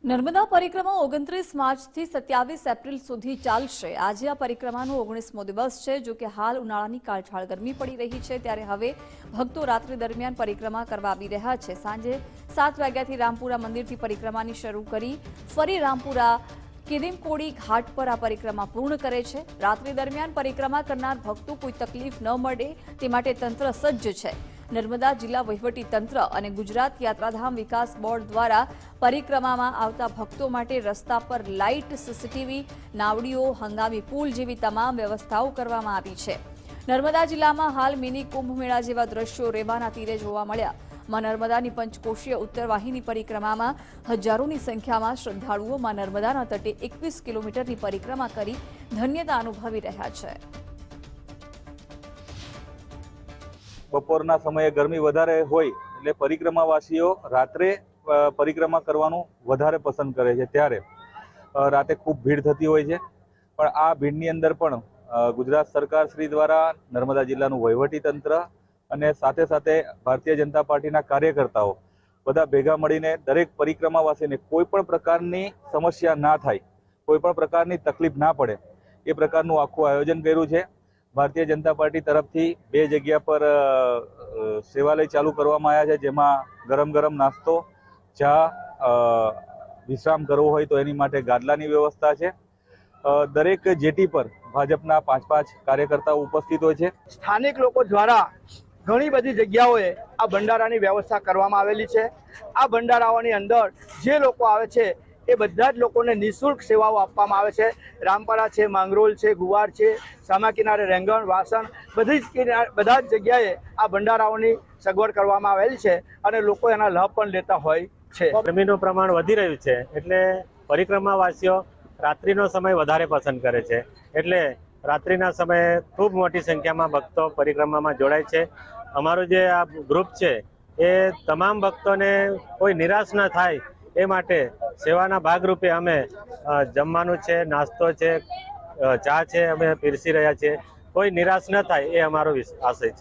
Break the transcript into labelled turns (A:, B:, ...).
A: નર્મદા પરિક્રમા 29 માર્ચથી 27 એપ્રિલ સુધી ચાલશે। આજે આ પરિક્રમાનો 19મો દિવસ છે। જો કે હાલ ઉનાળાની કાળઝાળ ગરમી પડી રહી છે, ત્યારે હવે ભક્તો રાત્રિ દરમિયાન પરિક્રમા કરવા આવી રહ્યા છે। સાંજે 7 વાગ્યાથી રામપુરા મંદિરથી પરિક્રમાની શરૂ કરી ફરી રામપુરા કિરીમકોડી ઘાટ પર આ પરિક્રમા પૂર્ણ કરે છે। રાત્રિ દરમિયાન પરિક્રમા કરનાર ભક્તો કોઈ તકલીફ ન મળે તે માટે તંત્ર સજ્જ છે। નર્મદા જિલ્લા વહીવટી તંત્ર અને ગુજરાત યાત્રાધામ વિકાસ બોર્ડ દ્વારા પરિક્રમામાં આવતા ભક્તો માટે રસ્તા પર લાઇટ, સીસીટીવી, નાવડીઓ, હંગામી પુલ જેવી તમામ વ્યવસ્થાઓ કરવામાં આવી છે। નર્મદા જિલ્લામાં હાલ મિની કુંભ મેળા જેવા દ્રશ્યો રેવાના તીરે જોવા મળ્યા। માં નર્મદાની પંચકોશીય ઉત્તરવાહિની પરિક્રમામાં હજારોની સંખ્યામાં શ્રદ્ધાળુઓ માં નર્મદાના તટે 21 કિલોમીટરની પરિક્રમા કરી ધન્યતા અનુભવી રહ્યા છે।
B: બપોરના સમયે ગરમી વધારે હોય એટલે પરિક્રમાવાસીઓ રાત્રે પરિક્રમા કરવાનું વધારે પસંદ કરે છે, ત્યારે રાતે ખૂબ ભીડ થતી હોય છે। પણ આ ભીડની અંદર પણ ગુજરાત સરકાર શ્રી દ્વારા નર્મદા જિલ્લાનું વહીવટી તંત્ર અને સાથે સાથે ભારતીય જનતા પાર્ટીના કાર્યકર્તાઓ બધા ભેગા મળીને દરેક પરિક્રમાવાસીને કોઈ પણ પ્રકારની સમસ્યા ના થાય, કોઈ પણ પ્રકારની તકલીફ ના પડે એ પ્રકારનું આખું આયોજન કર્યું છે। ભારતીય જનતા પાર્ટી તરફથી 2 જગ્યા પર સેવાલય ચાલુ કરવામાં આવ્યા છે, જેમાં ગરમ ગરમ નાસ્તો, ચા, વિશ્રામ કરવો હોય તો એની માટે ગાદલાની વ્યવસ્થા છે। દરેક જેટી પર ભાજપના 5 કાર્યકર્તાઓ ઉપસ્થિત હોય છે।
C: સ્થાનિક લોકો દ્વારા ઘણી બધી જગ્યાઓએ આ ભંડારાની વ્યવસ્થા કરવામાં આવેલી છે। આ ભંડારાઓની અંદર જે લોકો આવે છે એ બધા જ લોકોને નિઃશુલ્ક સેવાઓ આપવામાં આવે છે। રામપરા છે, માંગરોળ છે, ગુવાર છે, સામા કિનારે રેંગણ, વાસણ બધા જ જગ્યાએ આ ભંડારાઓની સગવડ કરવામાં આવેલી છે અને લોકો એના લાભ પણ લેતા હોય છે।
D: ગરમીનું પ્રમાણ વધી રહ્યું છે એટલે પરિક્રમાવાસીઓ રાત્રિનો સમય વધારે પસંદ કરે છે, એટલે રાત્રિના સમયે ખૂબ મોટી સંખ્યામાં ભક્તો પરિક્રમામાં જોડાય છે। અમારું જે આ ગ્રુપ છે એ તમામ ભક્તોને કોઈ નિરાશ ન થાય એ માટે સેવાના ભાગરૂપે અમે જમવાનું છે, નાસ્તો છે, ચા છે અમે પીરસી રહ્યા છીએ। કોઈ નિરાશ ન થાય એ અમારો આશય છે।